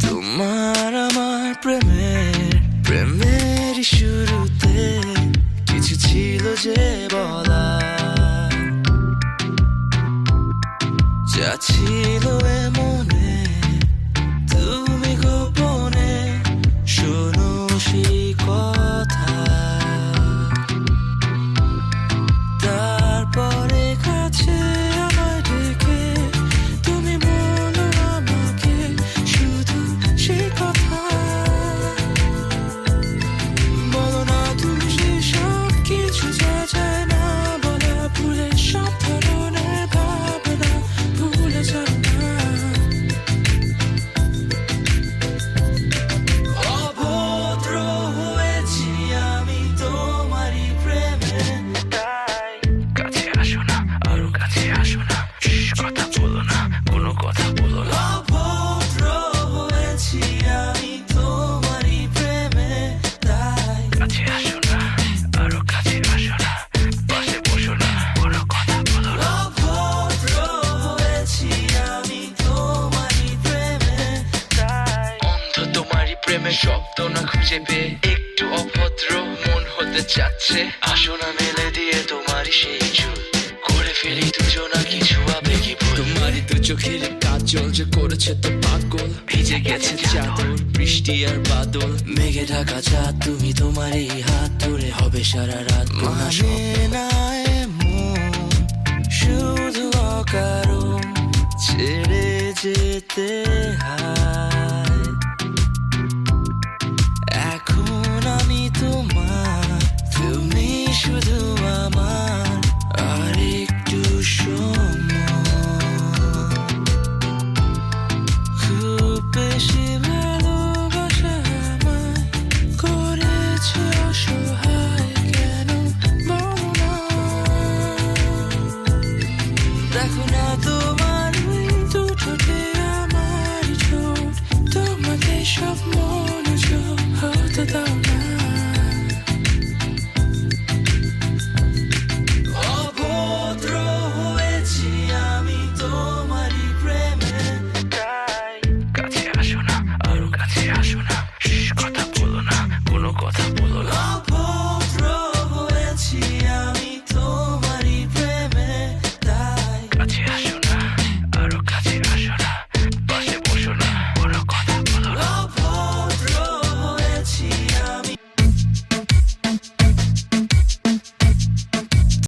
তোমার আমার প্রেমের শুরুতে কিছু ছিল যে বলা, যা ছিল মনে তুমি গোপনে শোনো সেই কথা। তারপরে কাছে আমায় ডেকে তুমি বলো আমাকে শুধু সেই কথা। বলো না তুমি সেই সব কিছু যা যায় না বলা, ভুলে সব ধরনের ভাবনা ভুলে যাও না। অভদ্র হয়েছি আমি তোমারই প্রেমে, তাই কাছে আসো না, আরো কাছে আসো না, কথা বলো না, কোনো কথা বলো না। অভদ্র হয়েছি আমি তোমারই প্রেমে, তাই কাছে আসো না, আরো কাছে আসো না, পাশে বসো না, কোনো কথা বলো না। অভদ্র হয়েছি আমি তোমারই প্রেমে, তাই অন্ধ তোমারই প্রেমে শব্দ না খুঁজে পেয়ে একটু অভদ্র মন হতে চাচ্ছে। আসো না মেলে দিয়ে তোমারই সেই চুল, করে ফেলি দুজনা কিছু আবেগী ভুল। তোমারই দু চোখের কাজল যে করেছে তো পাগল, ভিজে গেছে চাদর বৃষ্টি আর বাদল, মেঘে ঢাকা চাঁদ তুমি তোমারই হাত ধরে হবে সারা রাত। মানে না এমন শুধু অকারণ ছেড়ে যেতে হয়।